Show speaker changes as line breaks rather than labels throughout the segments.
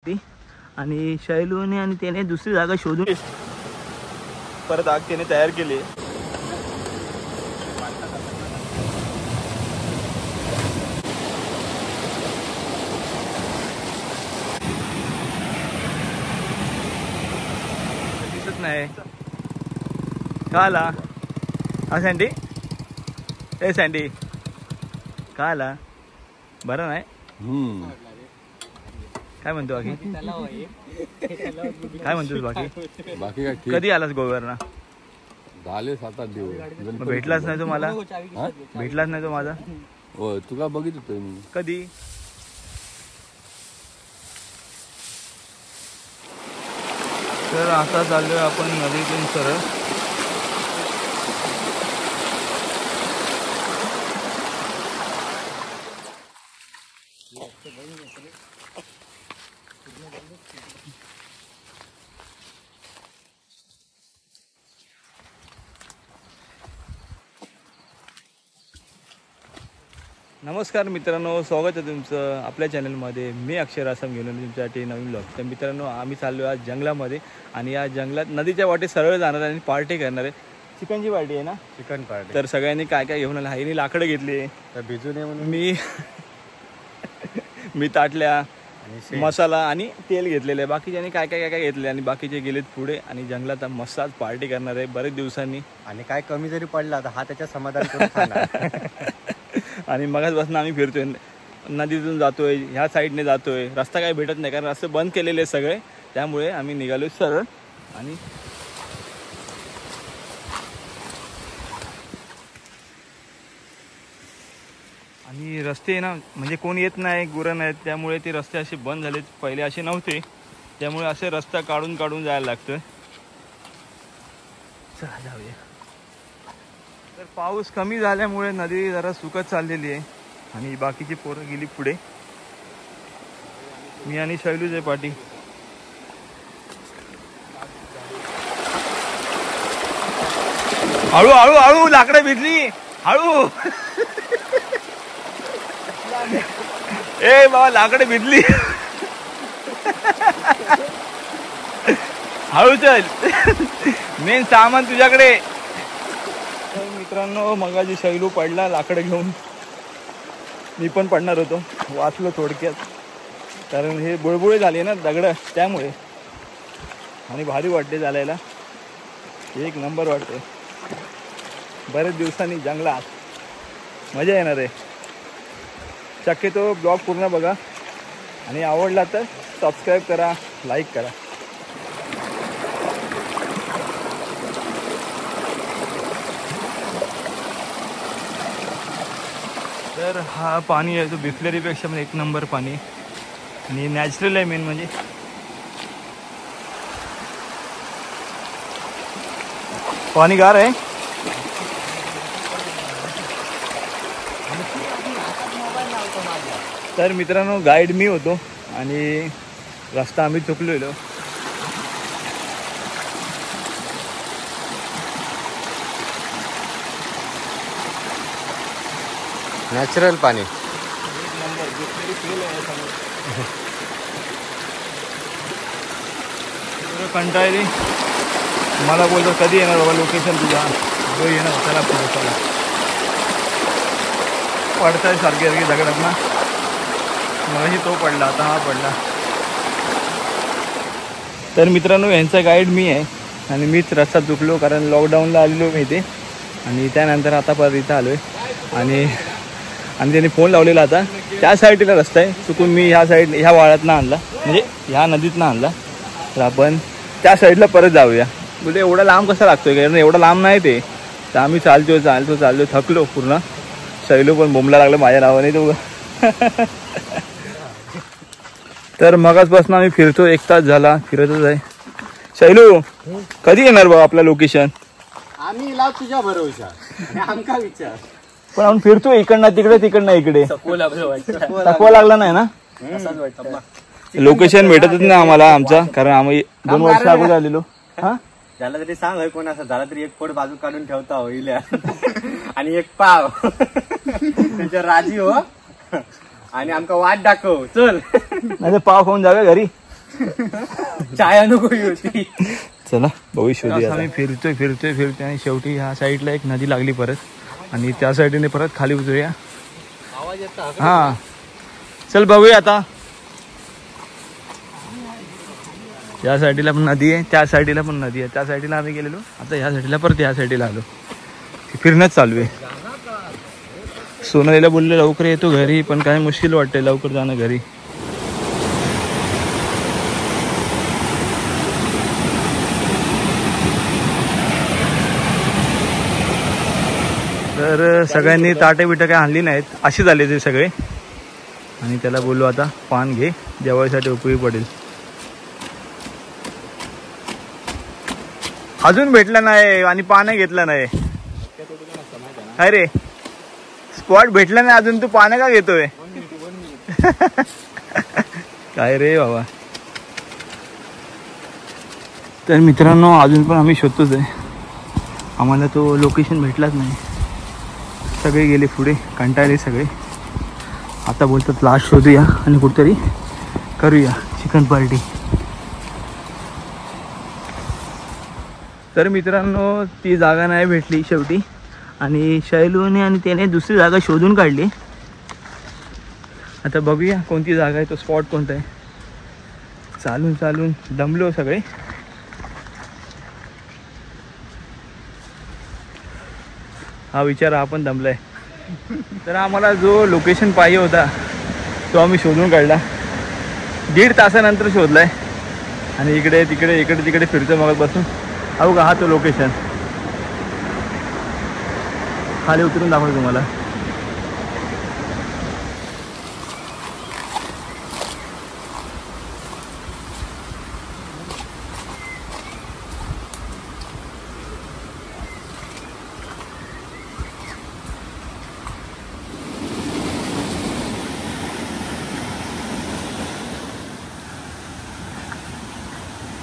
आणि शैलूने आणि त्याने दुसरी जागा शोधून परत आग त्याने तयार केली. दिसत नाही का आला हा सँडी. ए सँडी का आला बरं नाही. काय म्हणतो बाकी काय म्हणतोस बाकी
बाकी काय
कधी आलास गोव्यावरनं?
झाले 7-8 दिवस.
भेटलाच नाही तो मला. भेटलाच नाही तो माझा.
हो तुला बघित होतो मी
कधी. तर आता चाललोय आपण नदीतून सरळ. नमस्कार मित्रांनो, स्वागत आहे तुमचं आपल्या चॅनलमध्ये. मी अक्षर आसाम घेऊन तुमच्यासाठी नवीन ब्लॉग. तर मित्रांनो आम्ही चाललो आज जंगलामध्ये आणि या जंगलात नदीच्या वाटे सरळ जाणार आणि पार्टी करणार आहे. चिकनची पार्टी आहे ना.
Chicken party.
तर सगळ्यांनी काय काय घेऊन आलं. हाईने लाकडं घेतली
तर भिजू नये म्हणून
मी ताटल्या मसाला आणि तेल घेतलेलं आहे. बाकीच्यांनी काय काय काय काय घेतले आणि बाकीचे गेलेत पुढे आणि जंगलात मस्त आज पार्टी करणार आहे बरेच दिवसांनी.
आणि काय कमी जरी पडला तर हा त्याच्या समाधान करून खाणार.
आणि मगाचपासून आम्ही फिरतोय, नदीतून जातोय, ह्या साईडने जातोय. रस्ता काय भेटत नाही कारण रस्ते बंद केलेले सगळे, त्यामुळे आम्ही निघालोय सरळ. आणि रस्ते ना म्हणजे कोण येत नाही, गुरं नाहीत, त्यामुळे ते रस्ते असे बंद झालेत. पहिले असे नव्हते, त्यामुळे असे रस्ता काढून काढून जायला लागतं. चला जाऊया. तर पाऊस कमी झाल्यामुळे नदी जरा सुकत चाललेली आहे आणि बाकीची पोरं गेली पुढे. मी आणि शैलूच आहे पाठी. हळू हळू हळू लाकडं भिजली हळू. ए बाबा लाकडं भिजली हळू चल. मेन सामान तुझ्याकडे. मित्रांनो मगाशी शैलू पडला लाकडं घेऊन. मी पण पडणार होतो, वाचलो थोडक्यात कारण हे बुळबुळे झाले ना दगड त्यामुळे. आणि भारी वाटते चालायला, एक नंबर वाटते. बरेच दिवसांनी जंगलात मजा येणार आहे. शक्यतो ब्लॉग पूर्ण बघा आणि आवडला तर सबस्क्राईब करा, लाईक करा. तर हा पाणी आहे तो बिस्लरीपेक्षा म्हणजे एक नंबर पाणी आणि नॅचरल आहे. मेन म्हणजे पाणी गार आहे. तर मित्रांनो गाईड मी होतो आणि रस्ता आम्ही चुकलेलो.
नॅचरल पाणी
कंटाळली. मला बोलतो कधी येणार बाबा लोकेशन तुझा. जो येणार चला पुढे चला. पडताय सारखे सारखे दगडात ना. मलाही तो पडला, आता हा पडला. तर मित्रांनो यांचा गाईड मी आहे आणि मीच रस्ता चुकलो कारण लॉकडाऊनला आलेलो मी इथे आणि त्यानंतर आता परत इथं आलो आहे. आणि त्यांनी फोन लावलेला आता त्या साईडला रस्ता आहे चुकून मी ह्या साईड ह्या वाळ्यातनं आणला म्हणजे ह्या नदीतनं आणला. तर आपण त्या साईडला परत जाऊया. बोलते एवढा लांब कसा लागतोय कारण एवढा लांब नाही ते. तर आम्ही चालतो थकलो पूर्ण. शैलू पण बोंबला लागलं माझ्या नावाने तो. तर मगाचपासून आम्ही फिरतो, 1 तास झाला फिरतच आहे. शैलू कधी येणार बाबा आपलं लोकेशन?
आम्ही लाव तुझ्या भरोशा आमका विचार.
पण आपण फिरतो इकडनं तिकडे तिकडनं इकडे. थकवा लागला नाही ना. लोकेशन भेटतच नाही आम्हाला आमचा कारण आम्ही 2 वर्ष अगोदर आलेलो. हा
झाला तरी सांग कोण असं झाला तरी एक फोड बाजू काढून ठेवता होईल आणि एक पाव त्याच्या राजी हो आणि आमका वाट दाखव चल.
नाही पाव खाऊन जाऊया घरी.
चाय नको होती.
चला बघू शोधूया. आम्ही फिरतोय आणि शेवटी ह्या साईडला एक नदी लागली परत आणि त्या साईडने परत खाली उतरूया. हा चल बघूया आता. या साईडला पण नदी आहे, त्या साईडला पण नदी आहे. त्या साईडला आम्ही गेलेलो, आता ह्या साईडला परत या साईडला आलो. फिरणंच चालू आहे. सोनालीला बोलले लवकर येतो घरी, पण काय मुश्किल वाटतंय लवकर जाणं घरी. तर सगळ्यांनी ताटे बिटं काय आणली नाहीत, अशी झाले ते सगळे. आणि त्याला बोललो आता पान घे, जेवायसाठी उपयोगी पडेल. अजून भेटलं नाही आणि पानं घेतलं नाही. काय रे स्पॉट भेटला नाही अजून, तू पानं का घेतोय? काय रे बाबा. तर मित्रांनो अजून पण आम्ही शोधतोच आहे, आम्हाला तो लोकेशन भेटलाच नाही. सगळे गेले पुढे, कंटाळले सगळे. आता बोलतात लास्ट शोधूया आणि कुठेतरी करूया चिकन पार्टी. तर मित्रांनो ती जागा नाही भेटली शेवटी आणि शैलूने आणि त्याने दुसरी जागा शोधून काढली. आता बघूया कोणती जागा आहे, तो स्पॉट कोणता आहे. चालून चालून दमलो सगळे. हा विचार आपण दमलाय. तर आम्हाला जो लोकेशन पाहिजे होता तो आम्ही शोधून काढला. 1.5 तासानंतर शोधलाय आणि इकडे तिकडे फिरतो मग बसून. हो का, हा तो लोकेशन. खाली उतरून दाखवतो तुम्हाला.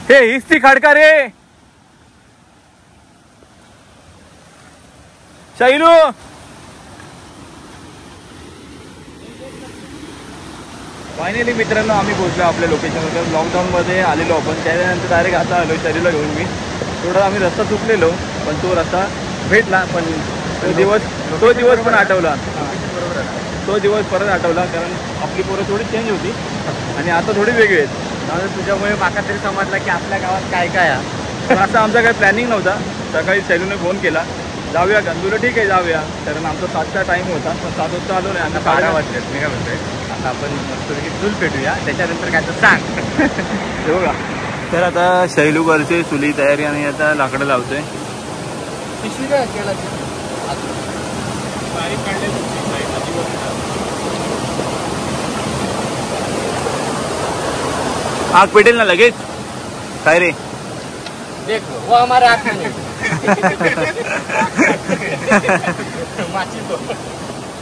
हे हीच ती खडका रे शैलू. फायनली मित्रांनो आम्ही पोहोचलो आपल्या लोकेशनवर. लॉकडाऊनमध्ये आलेलो आपण, त्यानंतर डायरेक्ट आता आलो शैलूला घेऊन मी. थोडा आम्ही रस्ता चुकलेलो पण तो रस्ता भेटला. पण तो दिवस पण आठवला. तो दिवस परत आठवला कारण आपली पोरं थोडी चेंज होती आणि आता थोडी वेगळी आहेत.
तुझ्यामुळे माका तरी समजला की आपल्या गावात काय काय आहे.
पण असा आमचा काही प्लॅनिंग नव्हता. सकाळी शैलूने फोन केला जाऊया का, तुला ठीक आहे जाऊया. कारण आमचा 7चा टाईम होता, पण 7 वाजता आलो नाही. आता
12 वाजले. मी काय म्हणतोय आता आपण मस्तपैकी चूल पेटूया, त्याच्यानंतर काय तर सांग.
हे बघा. तर आता शैलू करतोय चुली तयारी आणि आता लाकडं लावतोय. आग पेटेल ना लगेच. काय रे
देख वो हमारा आग नाही.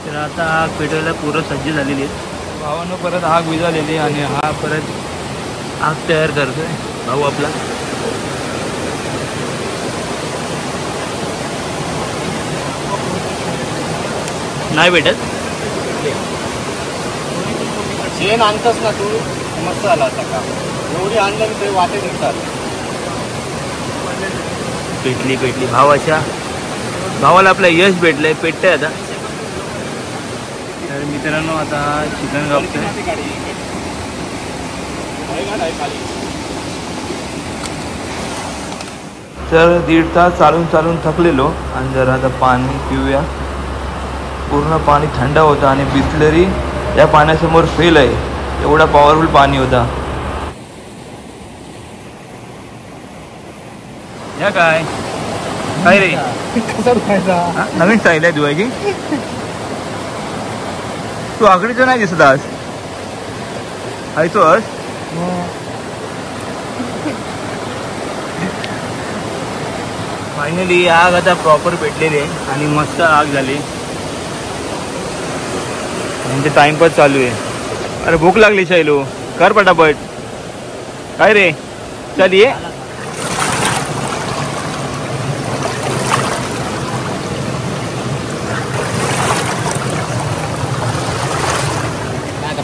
तर आता आग पेटवायला पूर्ण सज्ज झालेली आहे. भावानं परत आग विझवलेली आणि हा परत आग तयार करतोय भाऊ आपला. नाही भेटत
शेण आणतस ना तू, मस्त आला होता का. एवढी आणलं की ते वाटे निघतात.
पेटली भावाला आपलं यश भेटलंय. पेटतंय आता. तर मित्रांनो आता चिकन कापतोय. तर 1.5 तास चालून थकलेलो आणि जरा आता पाणी पिऊया. पूर्ण पाणी थंड होतं आणि बिसलरी या पाण्यासमोर फेल आहे. एवढा पॉवरफुल पाणी होता. या काय रे नवीन स्टाईल आहे धुवायची. तू आकडीचं नाही दिसत आज. आहेस फायनली आग आता प्रॉपर पेटलेली आहे आणि मस्त आग झाली. म्हणजे टाइमपास चालू आहे. अरे भूक लागली शैलू, कर पटापट. काय रे चल ये.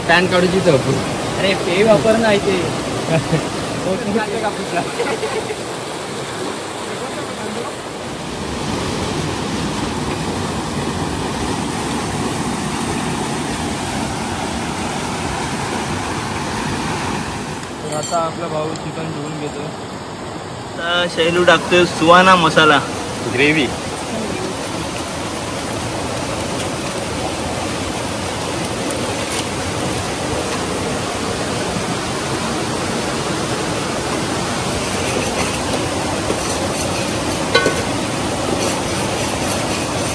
पॅन काढूची. अरे पे वापर नाही ते
आता आपला भाऊ चिकन धुवून घेतोय. आता शैलू टाकतोय सुहाना मसाला
ग्रेव्ही.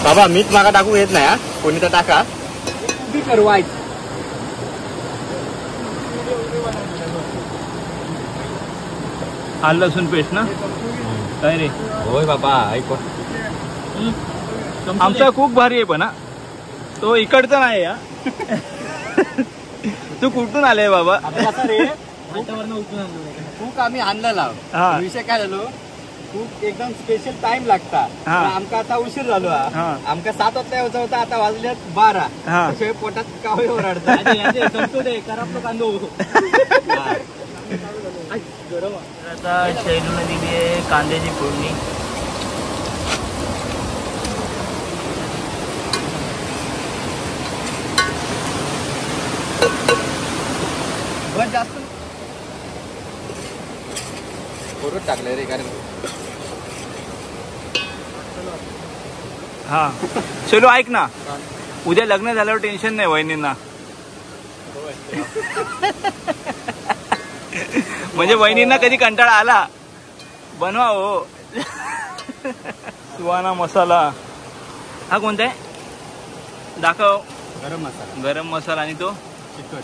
बाबा मीठ मागा टाकू येत नाही हा, कोणी तर टाका.
आलं लसूण पेस्ट ना. काय रे
होय बाबा ऐक.
आमचा खूप भारी आहे पण हा, तो इकडचा नाही हा. तू कुठून आलाय बाबा?
खूप आम्ही आणलेला.
हा.
विषय काय झालो, खूप एकदम स्पेशल टाइम लागता.
हा.
आमका आता उशीर झालो हा.
हा.
आमका 7 वाजता यायचा होता, आता वाजल्यात 12.
हा.
त्याशिवाय पोटात कावळे ओरडतात.
आता शैलूने दिली आहे कांद्याची फोडणी.
बस जास्त करून टाकलंय रे, कारण
हा शैलू ऐक ना, उद्या लग्न झाल्यावर टेन्शन नाही वहिनींना. म्हणजे वहिनींना कधी कंटाळा आला बनवा हो. सुहाना मसाला हा कोणता आहे दाखव.
गरम मसाला.
गरम मसाला आणि तो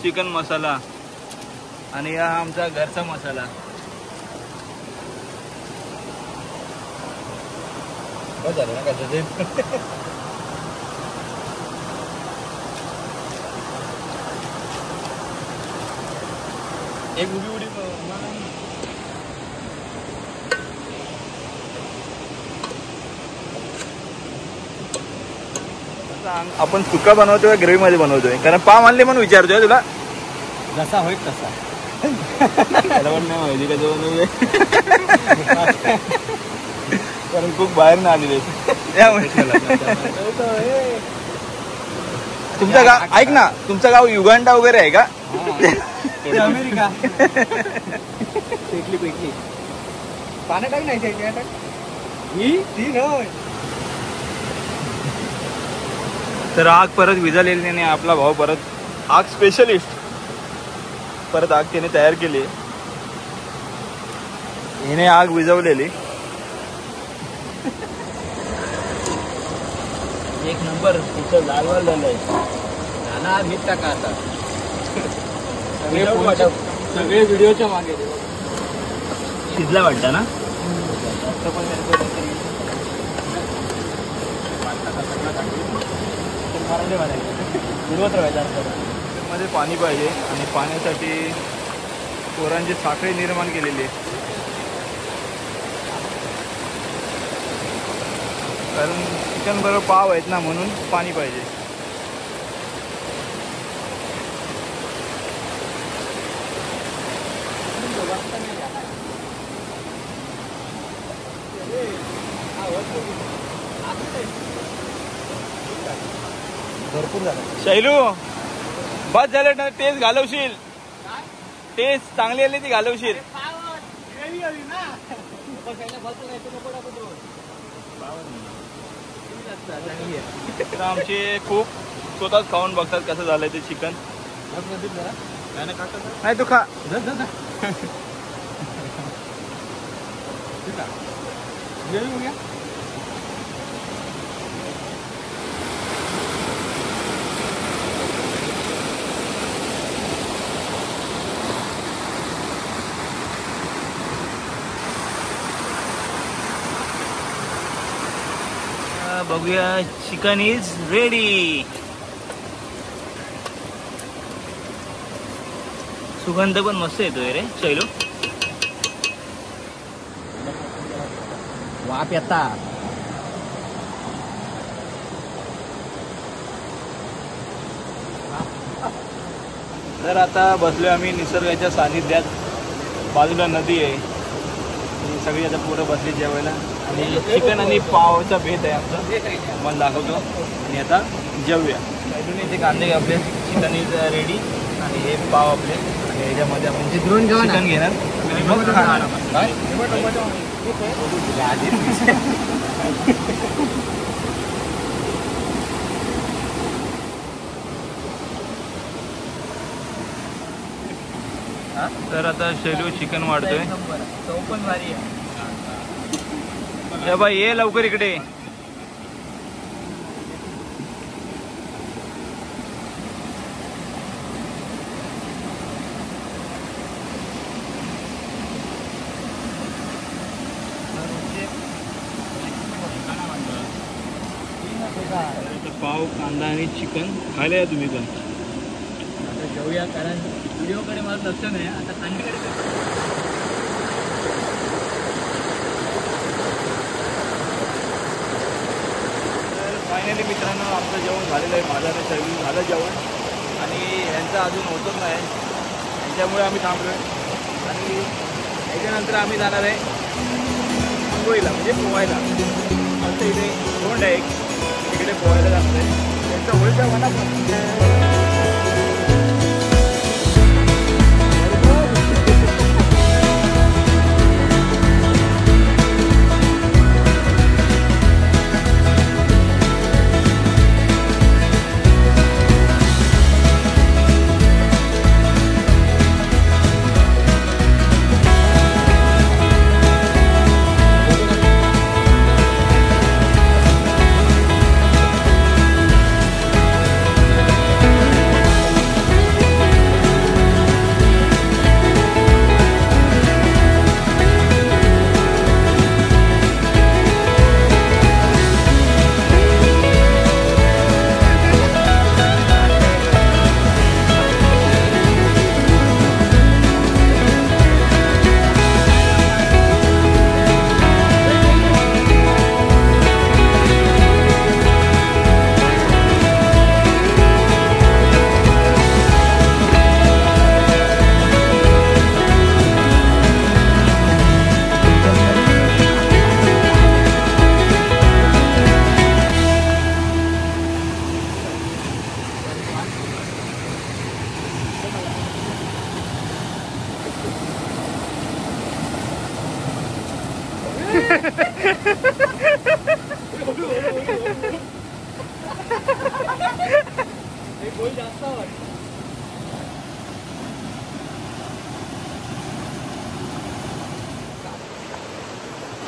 चिकन मसाला आणि हा आमचा घरचा मसाला.
बस झालं ना कसं. एक उडी उडी
आपण सुका बनवतोय का ग्रेव्ही मध्ये बनवतोय? कारण पाव आणले म्हणून विचारतोय तुला.
जसा होईल तसा.
त्याला पण नाही माहिती कसं बनवलंय. कारण खूप बाहेर ना आलेले. तुमचं गाव ऐक ना, तुमचं गाव युगांडा वगैरे आहे का?
अमेरिका. पेटली पेटली पाण्यात टाक नाही ही ती होय.
तर आग परत विझालेली नाही. आपला भाऊ परत आग स्पेशलिस्ट परत आग त्याने तयार केली. हिने आग विझवलेली. एक नंबर तिथं लाल लाल झालंय.
नाना मीठ टाका आता.
सगळे व्हिडिओच्या मागे शिजला वाटतं ना. मध्ये पाणी पाहिजे आणि पाण्यासाठी पोरांची साखळी निर्माण केलेली आहे. कारण चिकन बरोबर पाव आहेत ना, म्हणून पाणी पाहिजे.
भरपूर झालं.
शैलू बस झालं ना. टेस्ट घालवशील. टेस्ट चांगली आली ती घालवशील. आमचे खूप स्वतःच खाऊन बघतात कसं झालंय ते चिकन. नाही तू खा. बघूया. Chicken is ready. सुगंध पण मस्त येतोय रे शैलू.
वाफ येता.
तर आता बसलोय आम्ही निसर्गाच्या सानिध्यात. बाजूला नदी आहे. ही सगळी आता पोरं बसली जेवायला आणि चिकन आणि पावचा भेद आहे आमचा, मला दाखवतो. आणि आता जेवूया. इथून इथे कांदे आपले, चिकन इज रेडी आणि हे पाव आपले आणि ह्याच्यामध्ये आपण चिकन घेणार आणि मग खाणार. तर आता शेलू चिकन वाढतोय.
तो पण भारी आहे.
ए बाई ये लवकर इकडे. पाव, कांदा आणि चिकन खायला या तुम्ही पण.
आता जेवूया, कारण व्हिडिओकडे मला लक्ष नाही. आता खांडीकडे
फायनली मित्रांनो आमचं जेवण झालेलं आहे. माझं आणि सर्विस झालं जेवण आणि यांचं अजून होतच नाही. यांच्यामुळे आम्ही थांबलो आहे आणि याच्यानंतर आम्ही जाणार आहे मुंबईला, म्हणजे पोहायला. आमचं इथे तोंड आहे, तिकडे पोहायला जाणार आहे. त्यांचा होळीचा म्हणा पण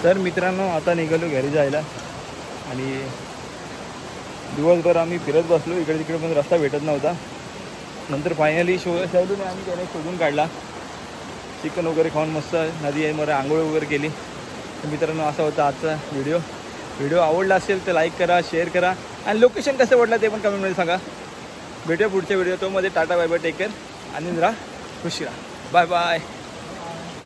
तर मित्रांनो आता निघालो घरी जायला आणि दिवसभर आम्ही फिरत बसलो इकडे तिकडे, पण रस्ता भेटत नव्हता. नंतर फायनली शोधून आम्ही त्याने शोधून काढला. चिकन वगैरे खाऊन मस्त नदी आहे मध्ये आंघोळ वगैरे केली. तर मित्रांनो असा होता आजचा व्हिडिओ आवडला असेल तर लाईक करा, शेअर करा आणि लोकेशन कसं वाटलं ते पण कमेंटमध्ये सांगा. भेटूया पुढच्या व्हिडिओ. तो मध्ये tata bye bye, take care आणि राहा खुशी राहा. Bye bye.